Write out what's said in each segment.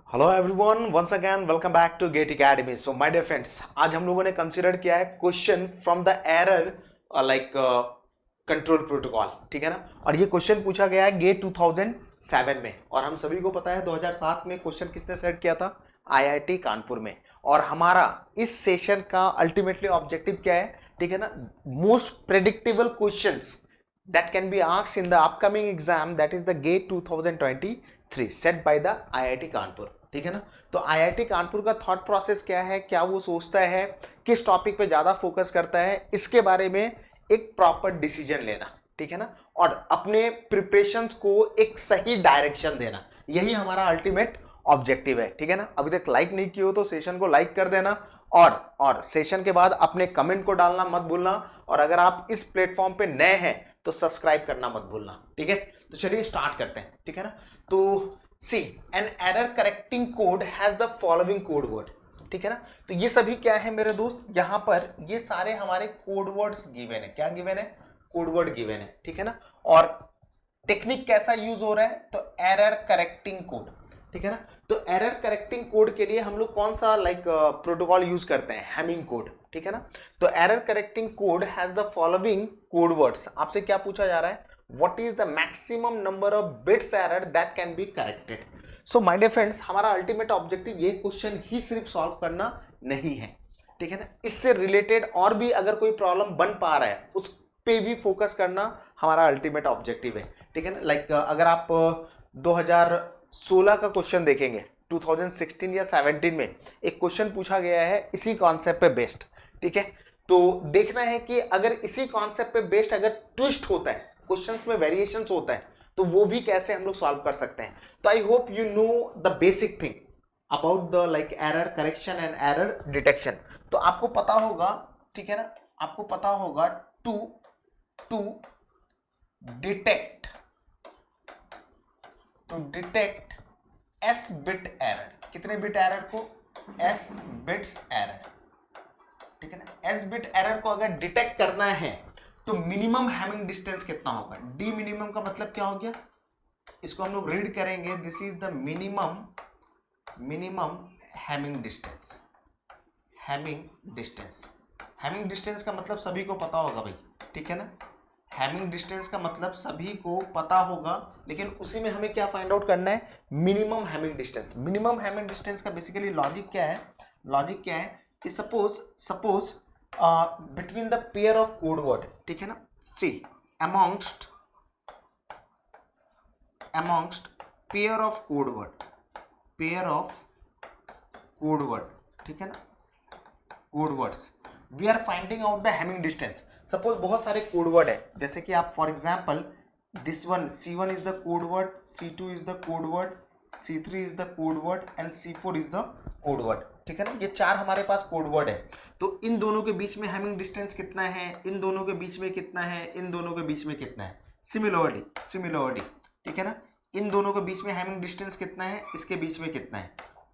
Hello everyone, once again welcome back to GATE Academy. So my dear friends, आज हम लोगों ने consider किया है question from the error like control protocol. ठीक है ना। और ये क्वेश्चन पूछा गया है गेट 2007 में, और हम सभी को पता है 2007 में क्वेश्चन किसने सेट किया था? आईआईटी कानपुर में। और हमारा इस सेशन का अल्टीमेटली ऑब्जेक्टिव क्या है? ठीक है ना, most predictable questions that can be asked in the upcoming exam, that is the gate 2023 set by the IIT Kanpur. ठीक है ना। तो IIT कानपुर का थॉट प्रोसेस क्या है, क्या वो सोचता है, किस टॉपिक पे ज्यादा फोकस करता है, इसके बारे में एक प्रॉपर डिसीजन लेना। ठीक है ना। और अपने प्रिपरेशंस को एक सही डायरेक्शन देना, यही हमारा अल्टीमेट ऑब्जेक्टिव है। ठीक है ना। अभी तक लाइक नहीं किए हो तो सेशन को लाइक कर देना, और सेशन के बाद अपने कमेंट को डालना मत भूलना। और अगर आप इस प्लेटफॉर्म पे नए हैं तो सब्सक्राइब करना मत भूलना। ठीक है। तो चलिए स्टार्ट करते हैं। ठीक है ना। तो C N error correcting code has the following code word. ठीक है ना। तो ये सभी क्या है मेरे दोस्त, यहां पर ये सारे हमारे कोड वर्ड्स गिवन है। क्या गिवन है? कोड वर्ड गिवन है। ठीक है ना। और टेक्निक कैसा यूज हो रहा है? तो एरर करेक्टिंग कोड। ठीक है ना। तो एरर करेक्टिंग कोड के लिए हम लोग कौन सा प्रोटोकॉल यूज करते हैं? Hamming code. ठीक है ना। तो error correcting code has the following code words. आपसे क्या पूछा जा रहा है? What is the maximum number of bits error that can be corrected. So my dear friends, हमारा अल्टीमेट ऑब्जेक्टिव ये क्वेश्चन ही सिर्फ सॉल्व करना नहीं है। ठीक है ना। इससे रिलेटेड और भी अगर कोई प्रॉब्लम बन पा रहा है उस पे भी फोकस करना हमारा अल्टीमेट ऑब्जेक्टिव है। ठीक है ना। अगर आप 2016 का क्वेश्चन देखेंगे, 2016 या 17 में एक क्वेश्चन पूछा गया है इसी कॉन्सेप्ट पे बेस्ड। ठीक है। तो देखना है कि अगर इसी कॉन्सेप्ट पे बेस्ड अगर ट्विस्ट होता है, क्वेश्चंस में वेरिएशंस होता है, तो वो भी कैसे हम लोग सॉल्व कर सकते हैं। तो I hope you know the basic thing about the error correction and error detection. तो आपको पता होगा, ठीक है ना, आपको पता होगा to to detect s bit error. कितने बिट एरर को? S bits error. ठीक है ना। एस बिट एरर को अगर डिटेक्ट करना है तो मिनिमम हैमिंग डिस्टेंस कितना होगा? डी मिनिमम का मतलब क्या हो गया? इसको हम लोग रीड करेंगे, this is the minimum Hamming distance. Hamming distance का मतलब सभी को पता होगा भाई। ठीक है ना। हैमिंग डिस्टेंस का मतलब सभी को पता होगा, लेकिन उसी में हमें क्या फाइंड आउट करना है? Minimum Hamming distance. Minimum Hamming distance का बेसिकली लॉजिक क्या है? लॉजिक क्या है कि suppose between the pair of code word. ठीक है ना। See amongst pair of code word. ठीक है ना। Code words we are finding out the Hamming distance. Suppose बहुत सारे कोड वर्ड है, जैसे कि आप for example this one C1 is the code word, C2 is the code word, C3 is the code word and C4 is the code word. ठीक है ना। ये चार हमारे पास कोड वर्ड है। तो इन दोनों के बीच में हैमिंग डिस्टेंस कितना है? इन दोनों के बीच में कितना है? इन दोनों के बीच में कितना है? सिमिलरिटी। ठीक है ना। इन दोनों के बीच में हैमिंग डिस्टेंस कितना है? इसके बीच में कितना है?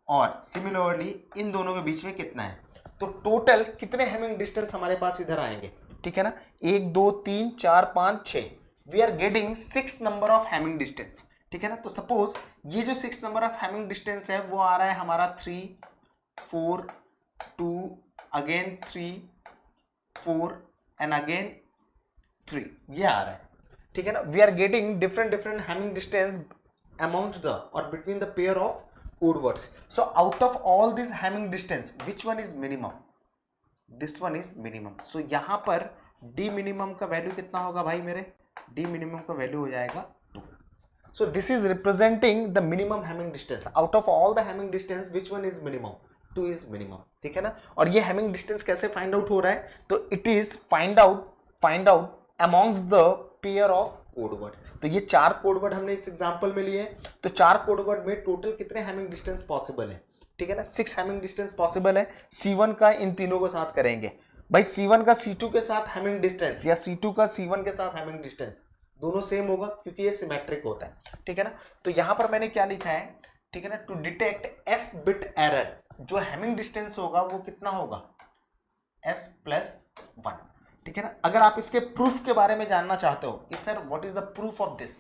और सिमिलरली इन दोनों के बीच में कितना है? तो टोटल कितने हैमिंग डिस्टेंस हमारे पास इधर आएंगे? ठीक है ना। 1 2 3 4 5 6, we are getting 6 number of Hamming distance. ठीक है ना। तो सपोज ये जो 6 नंबर ऑफ हैमिंग डिस्टेंस है वो आ रहा है हमारा 3 4 2 अगेन 3 4 एंड अगेन 3, ये आ रहा है। ठीक है ना। We are getting different Hamming distance amongst the or between the pair of code words. So out of all these having distance, which one is minimum? This one is minimum. So यहाँ पर d minimum का value कितना होगा भाई मेरे? d minimum का value हो जाएगा 2. So this is representing the minimum having distance. Out of all the having distance, which one is minimum? 2 is minimum. ठीक है ना। और ये having distance कैसे फाइंड आउट हो रहा है? तो it is find out amongst the pair of code word. तो ये चार कोड वर्ड हमने इस एग्जांपल में लिए। तो चार कोड वर्ड में टोटल कितने हैमिंग डिस्टेंस पॉसिबल है? ठीक है ना। 6 हैमिंग डिस्टेंस पॉसिबल है। C1 का इन तीनों को साथ करेंगे भाई, C1 का C2 के साथ हैमिंग डिस्टेंस या C2 का C1 के साथ हैमिंग डिस्टेंस दोनों सेम होगा, क्योंकि ये सिमेट्रिक होता है। ठीक है ना। तो यहां पर मैंने क्या लिखा है? ठीक है ना। To detect s bit error, जो हैमिंग डिस्टेंस होगा वो कितना होगा? S+1। ठीक है ना। अगर आप इसके प्रूफ के बारे में जानना चाहते हो कि sir what is the proof of this,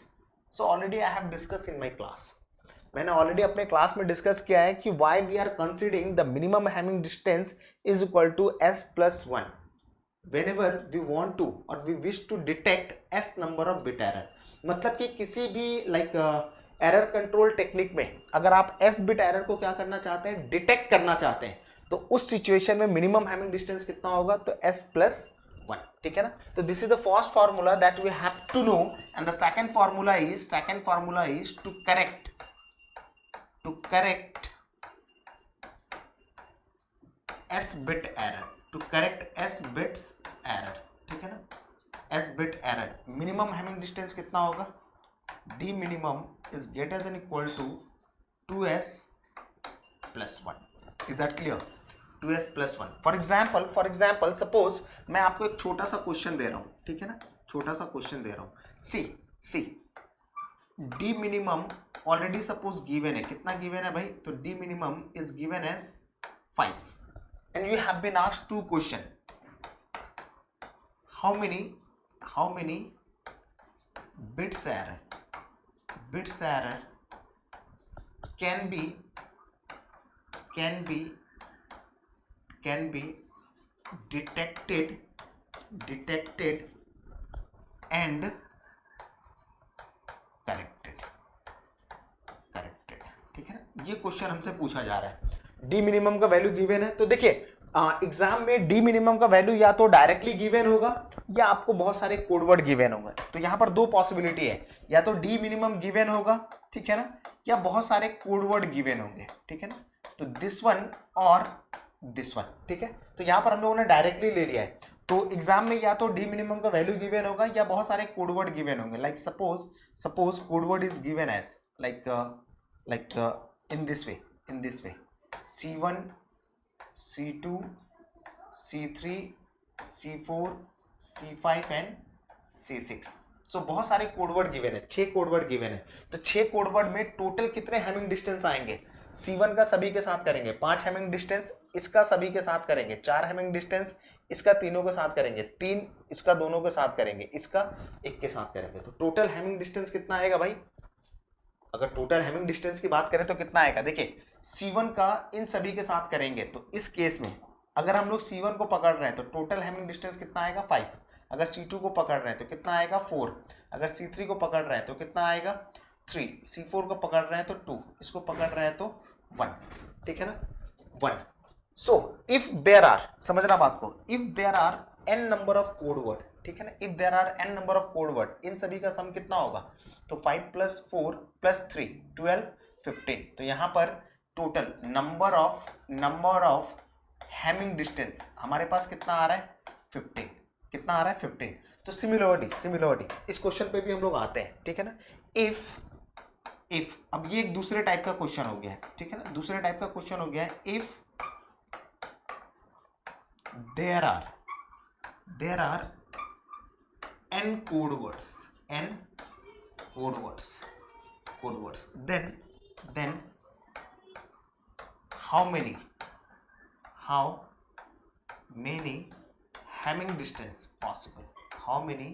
so already I have discuss in my class. मैंने ऑलरेडी अपने क्लास में डिस्कस किया है कि why we are considering the minimum Hamming distance is equal to s+1 whenever we want to or we wish to detect s number of bit error. मतलब कि किसी भी एरर कंट्रोल टेक्निक में अगर आप s बिट एरर को क्या करना चाहते हैं, डिटेक्ट करना चाहते हैं, तो उस सिचुएशन में मिनिमम हैमिंग डिस्टेंस कितना होगा, तो s+1, ठीक है ना. तो this is the first formula that we have to know and the second formula is to correct s bit error, to correct s bits error, ठीक है ना. s bit error minimum Hamming distance कितना होगा, d minimum is greater than equal to 2s+1. is that clear? 2s+1. For example suppose मैं आपको एक छोटा सा क्वेश्चन दे रहा हूं, ठीक है ना, छोटा सा क्वेश्चन दे रहा हूं. सी d minimum already suppose given है, कितना गिवन है भाई, तो d minimum is given as 5 and you have been asked two question, how many bits error can be detected and corrected, ठीक है ना. ये क्वेश्चन हमसे पूछा जा रहा है. डी मिनिमम का वैल्यू गिवन है, तो देखिए एग्जाम में डी मिनिमम का वैल्यू या तो डायरेक्टली गिवन होगा या आपको बहुत सारे कोडवर्ड गिवन होंगे. तो यहां पर दो पॉसिबिलिटी है, या तो डी मिनिमम गिवन होगा, ठीक है ना, या बहुत सारे कोडवर्ड गिवन होंगे, ठीक है ना. तो दिस वन और दिस वन, ठीक है. तो यहां पर हम लोगों ने डायरेक्टली ले लिया है. तो एग्जाम में या तो डी मिनिमम का वैल्यू गिवन होगा या बहुत सारे कोडवर्ड गिवन होंगे. Like suppose codeword is given as like in this way C1, C2, C3, C4, C5 and C6. So बहुत सारे कोडवर्ड गिवन है, 6 कोडवर्ड गिवन है. तो 6 कोडवर्ड में टोटल कितने हैमिंग डिस्टेंस आएंगे, C1 का सभी के साथ करेंगे 5 हैमिंग डिस्टेंस, इसका सभी के साथ करेंगे 4 हैमिंग डिस्टेंस, इसका तीनों के साथ करेंगे 3, इसका दोनों के साथ करेंगे, इसका एक के साथ करेंगे. तो टोटल हैमिंग डिस्टेंस कितना आएगा भाई, अगर टोटल हैमिंग डिस्टेंस की बात करें तो कितना आएगा. देखिए C1 का इन सभी के साथ करेंगे, तो इस केस में अगर हम लोग C1 को पकड़ रहे हैं तो टोटल हैमिंग डिस्टेंस कितना आएगा 5. अगर C2 को पकड़ रहे हैं तो कितना आएगा 4. अगर C3 को पकड़ रहे हैं तो कितना आएगा 3. C4 को पकड़ रहे हैं तो 2, इसको पकड़ रहे हैं तो 1, ठीक है ना, 1. सो इफ देयर आर, समझना बात को, if there are n number of codeword, ठीक है ना, if there are n number of codeword, इन सभी का सम कितना होगा, तो 5 + 4 + 3 12 15. तो यहां पर total number of Hamming distance हमारे पास कितना आ रहा है 15. कितना आ रहा है 15. तो सिमिलरिटी इस क्वेश्चन पे भी हम लोग आते हैं, ठीक है ना. इफ अब ये एक दूसरे टाइप का क्वेश्चन हो गया है, ठीक है ना, दूसरे टाइप का क्वेश्चन हो गया है. If there are n codewords, then how many Hamming distance possible, how many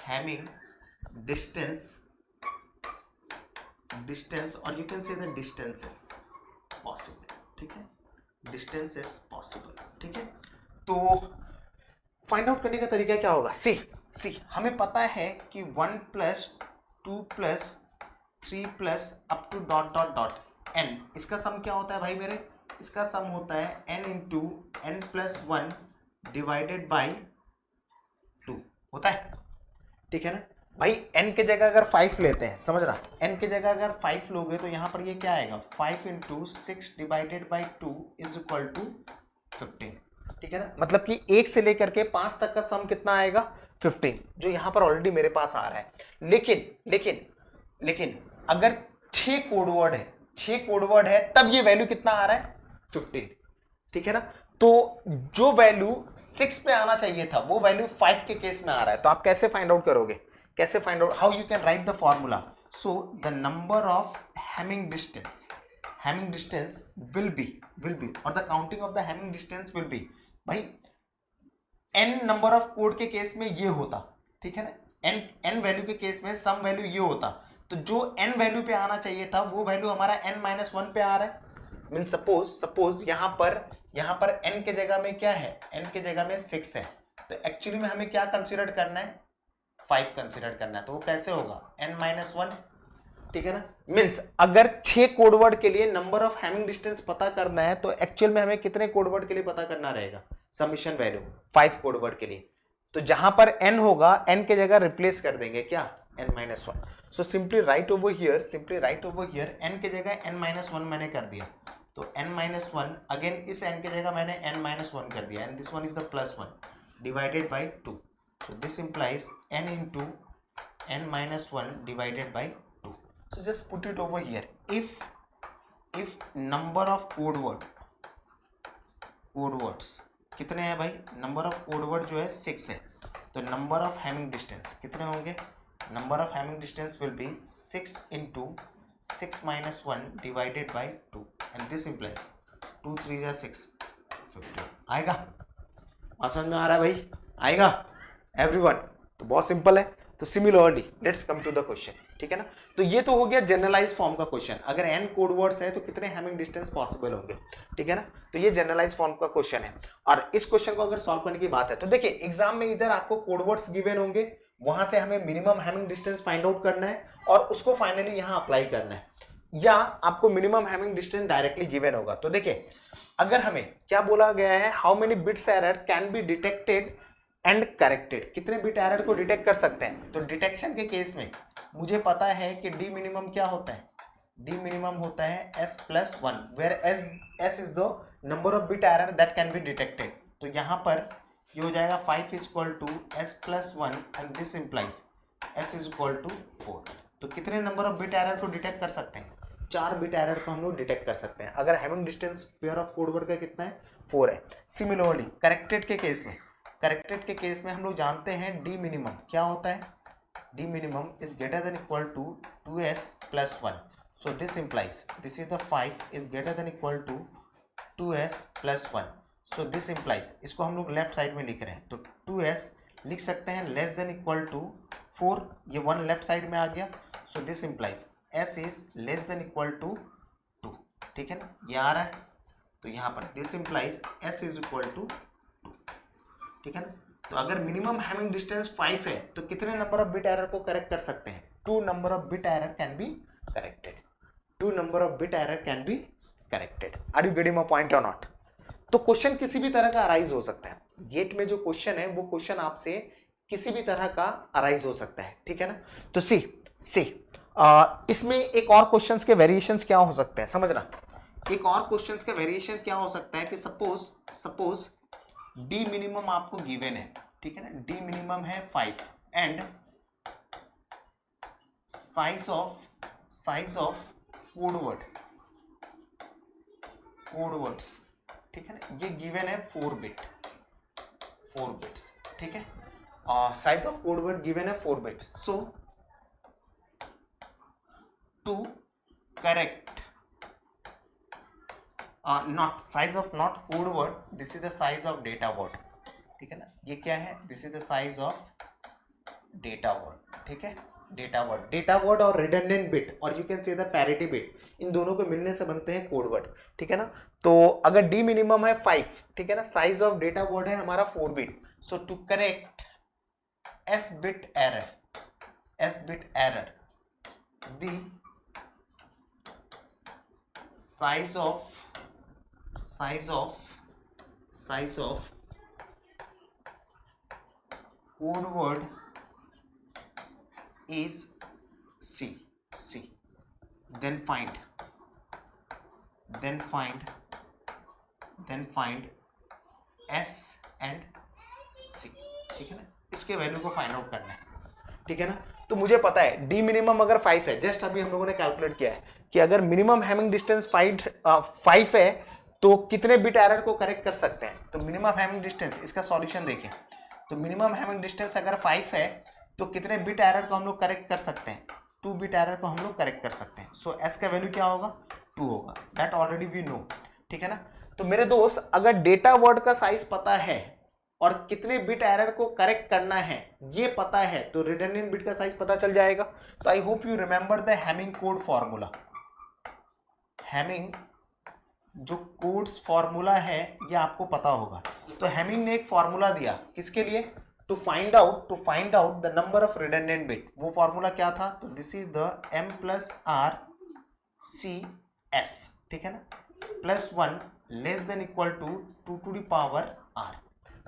Hamming distance or you can say the distances possible, ठीक है, distances possible, ठीक है. तो फाइंड आउट करने का तरीका क्या होगा, सी हमें पता है कि 1 + 2 + 3 + अप टू ... n, इसका सम क्या होता है भाई मेरे, इसका सम होता है n × n + 1 डिवाइडेड बाई 2 होता है, ठीक है ना भाई. n के जगह अगर 5 लेते हैं, समझ रहा, n के जगह अगर 5 लोगे तो यहाँ पर ये क्या आएगा, 5 × 6 divided by 2 is equal to 15, ठीक है ना. मतलब कि 1 से लेकर के 5 तक का सम कितना आएगा 15, जो यहाँ पर ऑलरेडी मेरे पास आ रहा है. लेकिन अगर 6 कोडवर्ड है तब ये वैल्यू कितना आ रहा है 15, ठीक है ना. तो जो वैल्यू 6 पे आना चाहिए था वो वैल्यू 5 के केस में आ रहा है. तो आप कैसे फाइंड आउट करोगे, कैसे find out, how you can write the formula. So the number of Hamming distance will be और the counting of the Hamming distance will be, भाई n नंबर ऑफ कोड के केस में ये होता, ठीक है ना, n वैल्यू के केस में सम वैल्यू ये होता, तो जो n वैल्यू पे आना चाहिए था वो वैल्यू हमारा n-1 पे आ रहा है। मीन सपोज यहाँ पर n के जगह में क्या है, n के जगह में 6 है, तो एक्चुअली में हमें क्या कंसीडर करना है, 5 कंसीडर करना है। तो वो कैसे होगा, n-1, ठीक है ना। मीन्स अगर 6 कोडवर्ड के लिए नंबर ऑफ हैमिंग डिस्टेंस पता करना है तो एक्चुअल में हमें कितने कोडवर्ड के लिए पता करना रहेगा, समीशन वैल्यू 5 कोडवर्ड के लिए। तो जहां पर n होगा, n के जगह रिप्लेस कर देंगे क्या, n-1। So simply write over here, n के जगह n-1 मैंने कर दिया, तो n-1 अगेन इस n के जगह मैंने n-1 कर दिया, and this one is the +1 divided by 2। So this implies n into n-1 divided by 2। So just put it over here. If number of code words कितने हैं भाई, नंबर ऑफ कोड वर्ड जो है 6 है, तो number of Hamming distance कितने होंगे, number of Hamming distance will B 6 into 6-1 divided by 2, and this implies 2 3 जा 6, 50 आएगा। समझ में आ रहा है भाई, आएगा एवरीवन। तो बहुत सिंपल है। तो similarly let's come to the question, ठीक है ना। तो ये तो हो गया जनरलाइज फॉर्म का क्वेश्चन, अगर n कोड वर्ड्स है तो कितने हैमिंग डिस्टेंस पॉसिबल होंगे, ठीक है ना। तो ये जनरलाइज फॉर्म का क्वेश्चन है, और इस क्वेश्चन को अगर सॉल्व करने की बात है तो देखिए एग्जाम में इधर आपको कोड वर्ड्स गिवन होंगे, वहां से हमें minimum Hamming distance find out करना है और उसको फाइनली यहाँ अप्लाई करना है, या आपको minimum Hamming distance directly given होगा। तो देखिए अगर हमें क्या बोला गया है, how many bits error can be detected and corrected, कितने बिट एरर को डिटेक्ट कर सकते हैं। तो डिटेक्शन के केस में मुझे पता है कि डी मिनिमम क्या होता है, डी मिनिमम होता है s+1, where s is the number of bit error that can be detected. तो यहाँ पर ये हो जाएगा 5 = s+1 and this implies s = 4। तो कितने नंबर ऑफ बिट एरर को डिटेक्ट कर सकते हैं, 4 बिट एरर को हम लोग डिटेक्ट कर सकते हैं, अगर Hamming distance pair of code word का कितना है, 4 है। सिमिलरली करेक्टेड के केस में हम लोग जानते हैं डी मिनिमम क्या होता है, D minimum is greater than equal to 2s+1। So this implies this is the 5 is greater than equal to 2s+1। So this implies, इसको हम लोग लेफ्ट साइड में लिख रहे हैं, तो 2s लिख सकते हैं लेस देन इक्वल टू 4, ये 1 लेफ्ट साइड में आ गया। So this implies s is less than equal to 2, ठीक है ना, ये आ रहा है। तो यहाँ पर this implies s is equal to 2, ठीक है ना। तो अगर मिनिमम हैमिंग डिस्टेंस 5 है तो कितने नंबर ऑफ बिट एरर को करेक्ट कर सकते हैं, 2 number of bit error can be corrected, 2 number of bit error can be corrected. Are you getting my point और नॉट। तो क्वेश्चन किसी भी तरह का अराइज हो सकता है, गेट में जो क्वेश्चन है वो क्वेश्चन आपसे किसी भी तरह का अराइज हो सकता है, ठीक है ना। तो सी इसमें एक और क्वेश्चंस के वेरिएशंस क्या हो सकते हैं, समझना। एक और क्वेश्चंस के वेरिएशन क्या हो सकता है कि सपोज डी मिनिमम आपको गिवन है, ठीक है ना, डी मिनिमम है 5 and size of code words, ठीक है ना, ये गिवन है 4 बिट्स, ठीक है। Size of code word given है 4 bits. So to correct not size of not code word, this is the size of data word, ठीक है ना, ये क्या है, this is the size of data word, ठीक है। डेटा वर्ड और रिडंडेंट बिट और you can say the parity bit, इन दोनों को मिलने से बनते हैं कोड वर्ड, ठीक है ना। तो अगर डी मिनिमम है 5, ठीक है ना, साइज ऑफ डेटा वर्ड है हमारा 4 bit. So to correct s bit error the size of code word is C. Then find S and C, ठीक है ना, इसके वैल्यू को फाइंड आउट करना है, ठीक है ना। तो मुझे पता है डी मिनिमम अगर 5 है, जस्ट अभी हम लोगों ने कैलकुलेट किया है कि अगर मिनिमम हैमिंग डिस्टेंस 5 है तो कितने बिट एरर को करेक्ट कर सकते हैं। तो मिनिमम हैमिंग डिस्टेंस, इसका सॉल्यूशन देखिए, तो मिनिमम हैमिंग डिस्टेंस अगर 5 है तो कितने बिट एरर को हम लोग करेक्ट कर सकते हैं, 2 बिट एरर को हम लोग करेक्ट कर सकते हैं। सो एस का वैल्यू क्या होगा, 2 होगा, दैट ऑलरेडी वी नो, ठीक है ना। तो मेरे दोस्त अगर डेटा वर्ड का साइज पता है और कितने बिट एरर को करेक्ट करना है ये पता है तो रिडंडेंट बिट का साइज पता चल जाएगा। तो I hope you remember the Hamming code formula. Hamming जो कोड्स फॉर्मूला है ये आपको पता होगा। तो हैमिंग ने एक फॉर्मूला दिया किसके लिए, to find out the number of redundant bit. वो फॉर्मूला क्या था, तो this is the m plus r c s, ठीक है ना, plus 1 less than equal to 2 to the power r,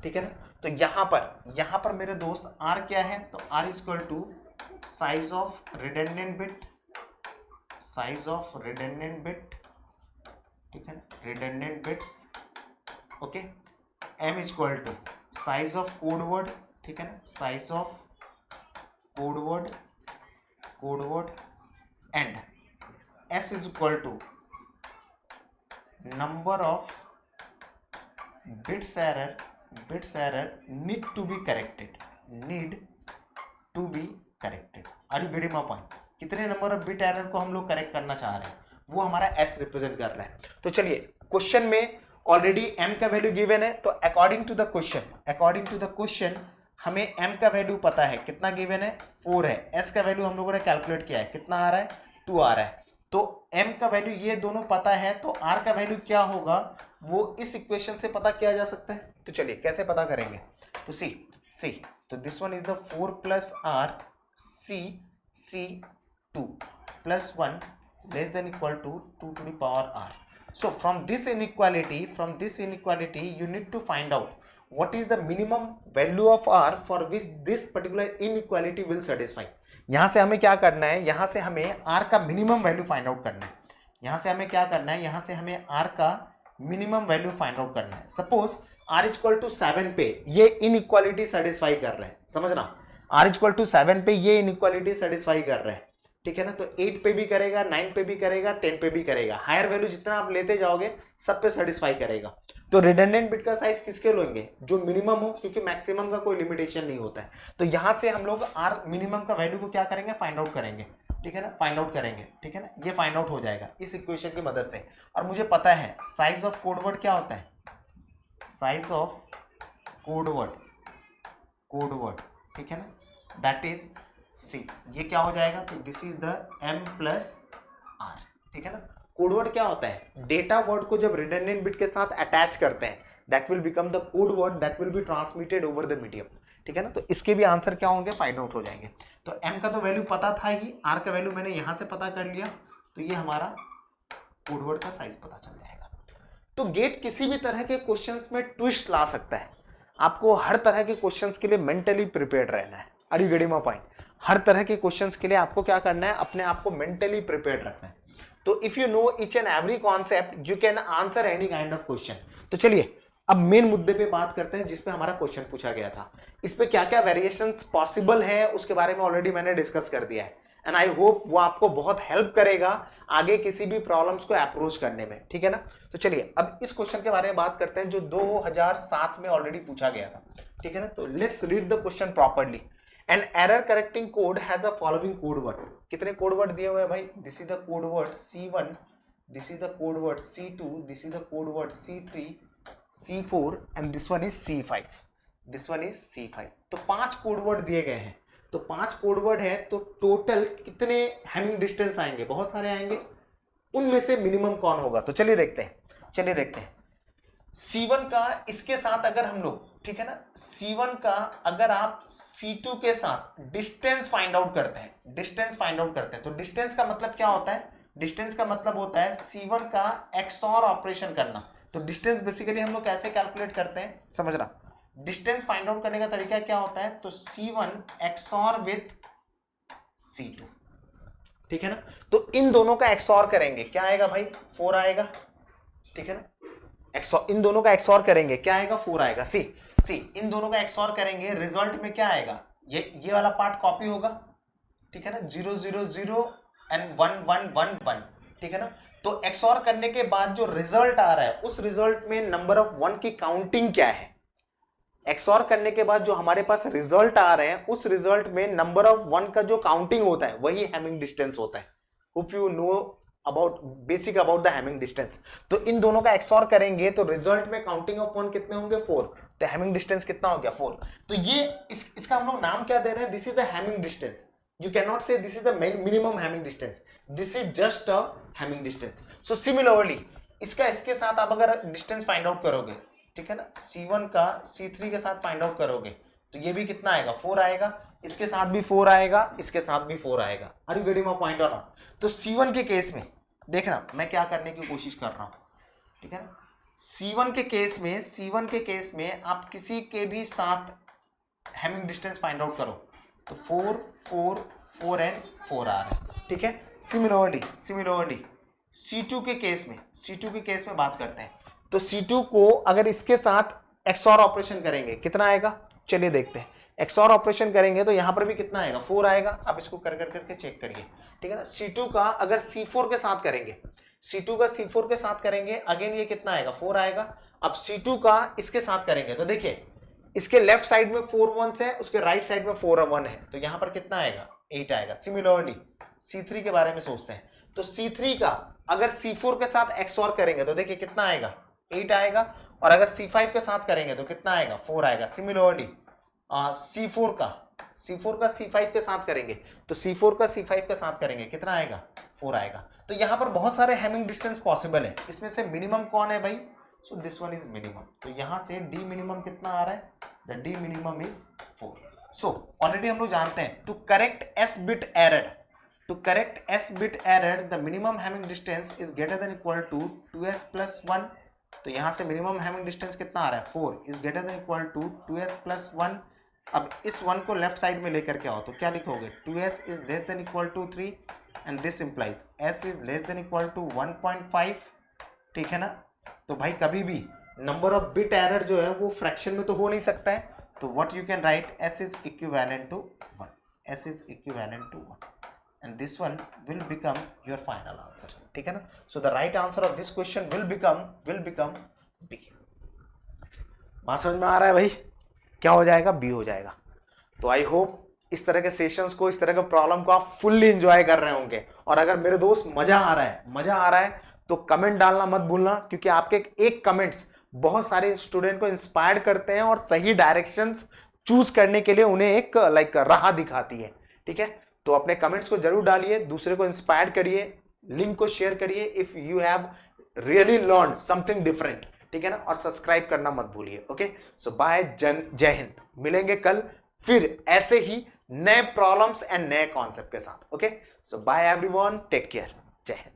ठीक है ना। तो यहां पर मेरे दोस्त r क्या है, तो r is equal to size of redundant bit, ठीक है ना, redundant bits, okay. m is equal to size of code word, ठीक है ना, size of code word and s is equal to number of bits error need to be corrected. Are you getting my point? कितने number of bit error को हम लोग correct करना चाह रहे हैं वो हमारा s रिप्रेजेंट कर रहा है। तो चलिए क्वेश्चन में ऑलरेडी m का वैल्यू गिवन है, तो अकॉर्डिंग टू द क्वेश्चन हमें m का वैल्यू पता है, कितना गिवन है 4 है, s का वैल्यू हम लोगों ने कैलकुलेट किया है, कितना आ रहा है 2 आ रहा है। तो m का वैल्यू ये दोनों पता है, तो r का वैल्यू क्या होगा वो इस इक्वेशन से पता किया जा सकता है। तो चलिए कैसे पता करेंगे, तो सी तो this one is the 4 plus r c 2 plus 1 less than equal to 2 to the power r. So from this inequality you need to find out what is the minimum value of r for which this particular inequality will satisfy. यहां से हमें क्या करना है, यहां से हमें r का मिनिमम वैल्यू फाइंड आउट करना है। यहां से हमें क्या करना है, यहां से हमें r का मिनिमम वैल्यू फाइंड आउट करना है। सपोज r इक्वल टू 7 पे ये इनइक्वालिटी सेटिस्फाई कर रहा है, समझना, r इक्वल टू 7 पे ये इनइक्वालिटी सेटिस्फाई कर रहा है, ठीक है ना। तो 8 पे भी करेगा, 9 पे भी करेगा, 10 पे भी करेगा, हायर वैल्यू जितना आप लेते जाओगे सब पे सेटिस्फाई करेगा। तो रिडंडेंट बिट का साइज किसके लेंगे, जो मिनिमम हो, क्योंकि मैक्सिमम का कोई लिमिटेशन नहीं होता है। तो यहां से हम लोग आर मिनिमम का वैल्यू को क्या करेंगे, फाइंड आउट करेंगे, ठीक है ना, फाइंड आउट करेंगे, ठीक है ना। ये फाइंड आउट हो जाएगा इस इक्वेशन की मदद से। और मुझे पता है साइज ऑफ कोड वर्ड क्या होता है, साइज ऑफ कोड वर्ड, ठीक है ना, दैट इज सी। ये क्या हो जाएगा, तो this is the m plus r, ठीक है ना। कोड वर्ड क्या होता है, डेटा वर्ड को जब रिडंडेंट बिट के साथ अटैच करते हैं that will become the code word that will be transmitted over the medium, ठीक है ना। तो इसके भी आंसर क्या होंगे, फाइंड आउट हो जाएंगे। तो m का तो वैल्यू पता था ही, r का वैल्यू मैंने यहां से पता कर लिया, तो ये हमारा कोड वर्ड का साइज पता चल जाएगा। तो गेट किसी भी तरह के क्वेश्चंस में ट्विस्ट ला सकता है, आपको हर तरह के क्वेश्चंस के लिए मेंटली प्रिपेयर्ड रहना है। Are you getting my point? हर तरह के क्वेश्चंस के लिए आपको क्या करना है, अपने आप को मेंटली प्रिपेयर्ड रखना है। तो if you know each and every concept you can answer any kind of question. तो चलिए अब मेन मुद्दे पे बात करते हैं जिसपे हमारा क्वेश्चन पूछा गया था। इस पे क्या क्या वेरिएशंस पॉसिबल है उसके बारे में ऑलरेडी मैंने डिस्कस कर दिया है, एंड आई होप वो आपको बहुत हेल्प करेगा आगे किसी भी प्रॉब्लम्स को अप्रोच करने में, ठीक है ना। तो चलिए अब इस क्वेश्चन के बारे में बात करते हैं जो 2007 में ऑलरेडी पूछा गया था, ठीक है ना। तो let's read the question properly. N error correcting code has a following code word. कितने कोड वर्ड दिए हुए हैं भाई, this is the code word C1, this is the code word C2, this is the code word C3, C4 and this one is C5। तो 5 code word दिए गए हैं। तो 5 कोड वर्ड है, तो टोटल कितने हैमिंग डिस्टेंस आएंगे, बहुत सारे आएंगे, उनमें से मिनिमम कौन होगा। तो चलिए देखते हैं C1 का इसके साथ अगर हम लोग, ठीक है ना, C1 का अगर आप C2 के साथ डिस्टेंस फाइंड आउट करते हैं, तो डिस्टेंस का मतलब क्या होता है, डिस्टेंस का मतलब होता है C1 का XOR ऑपरेशन करना। तो डिस्टेंस बेसिकली हम लोग कैसे कैलकुलेट करते हैं, समझना, डिस्टेंस फाइंड आउट करने का तरीका क्या होता है, तो C1 XOR विथ C2, ठीक है ना। तो इन दोनों का XOR करेंगे, क्या आएगा भाई, 4 आएगा, ठीक है ना। इन दोनों का XOR करेंगे, क्या आएगा, 4 आएगा। सी इन दोनों का XOR करेंगे, रिजल्ट में क्या आएगा, ये वाला पार्ट कॉपी होगा, ठीक है ना, 0 0 0 एंड 1 1 1 1, ठीक है ना। तो XOR करने के बाद जो रिजल्ट आ रहा है उस रिजल्ट में नंबर ऑफ 1 की काउंटिंग क्या है, XOR करने के बाद जो हमारे पास रिजल्ट आ रहे हैं उस रिजल्ट में नंबर ऑफ 1 का जो काउंटिंग होता है वही हैमिंग डिस्टेंस होता है। Hope you know basic about the Hamming distance. तो इन दोनों का XOR करेंगे तो रिजल्ट में काउंटिंग ऑफ 1 कितने होंगे, 4। तो हैमिंग डिस्टेंस कितना हो गया 4। तो ये इसका हम लोग नाम क्या दे रहे हैं, this is the Hamming distance. You can not say this is the minimum Hamming distance, this is just a Hamming distance. So similarly इसके साथ आप अगर डिस्टेंस फाइंड आउट करोगे, ठीक है ना, C1 का C3 के साथ फाइंड आउट करोगे तो ये भी कितना आएगा 4 आएगा, इसके साथ भी 4 आएगा, इसके साथ भी 4 आएगा। Are you getting my point और नॉट? तो C1 के केस में देखना मैं क्या करने की कोशिश कर रहा हूं, ठीक है ना, C1 के केस में आप किसी के भी साथ हैमिंग डिस्टेंस फाइंड आउट करो तो 4 4 4 एंड 4 आ रहा है, ठीक है। सिमिलरली C2 के केस में बात करते हैं तो C2 को अगर इसके साथ XOR ऑपरेशन करेंगे कितना आएगा, चलिए देखते हैं। XOR ऑपरेशन करेंगे तो यहां पर भी कितना आएगा 4 आएगा। आप इसको कर करके चेक करिए, ठीक है ना। C2 का अगर C4 के साथ करेंगे अगेन ये कितना आएगा 4 आएगा। अब C2 का इसके साथ करेंगे तो देखिए इसके लेफ्ट साइड में 4 1s है, उसके राइट साइड में 4 1 है, तो यहां पर कितना आएगा 8 आएगा। सिमिलरली C3 के बारे में सोचते हैं तो C3 का अगर C4 के साथ XOR करेंगे तो देखिए कितना आएगा 8 आएगा, और अगर C5 के साथ करेंगे तो कितना आएगा 4 आएगा। सिमिलरली C4 का C5 के साथ करेंगे तो C4 का C5 के साथ करेंगे कितना आएगा 4 आएगा। तो यहां पर बहुत सारे हैमिंग डिस्टेंस पॉसिबल है, इसमें से मिनिमम कौन है भाई, so this one is minimum. तो यहां से D मिनिमम कितना आ रहा है, the D minimum is 4। So already हम लोग जानते हैं to correct S bit error the minimum Hamming distance is greater than equal to 2S plus 1। तो यहां से मिनिमम हैमिंग डिस्टेंस कितना आ रहा है 4 is greater than equal to 2S plus 1। अब इस 1 को लेफ्ट साइड में लेकर के आओ तो क्या लिखोगे 2S is less than equal to 3 and this implies S is less than equal to 1.5, ठीक है ना। तो भाई कभी भी नंबर ऑफ बिट एरर जो है वो फ्रैक्शन में तो हो नहीं सकता है, तो what you can write S is equivalent to 1, S is equivalent to 1 and this one will become your final answer, ठीक है ना। so the right answer of this question will become B। बात समझ में आ रहा है भाई, क्या हो जाएगा B हो जाएगा। तो आई होप इस तरह के सेशंस को, इस तरह के प्रॉब्लम को आप फुल्ली एंजॉय कर रहे होंगे, और अगर मेरे दोस्त मजा आ रहा है तो कमेंट डालना मत भूलना, क्योंकि आपके एक कमेंट्स बहुत सारे स्टूडेंट को इंस्पायर करते हैं और सही डायरेक्शंस चूज करने के लिए उन्हें एक राह दिखाती है, ठीक है। तो अपने कमेंट्स को जरूर डालिए, दूसरे को इंस्पायर करिए, लिंक को शेयर करिए if you have really learn something different, ठीक है ना, और सब्सक्राइब करना मत भूलिए। ओके, सो बाय, जय हिंद। मिलेंगे कल फिर ऐसे ही नए प्रॉब्लम्स एंड नए कॉन्सेप्ट के साथ। ओके, सो बाय एवरीवन, टेक केयर, जय हिंद।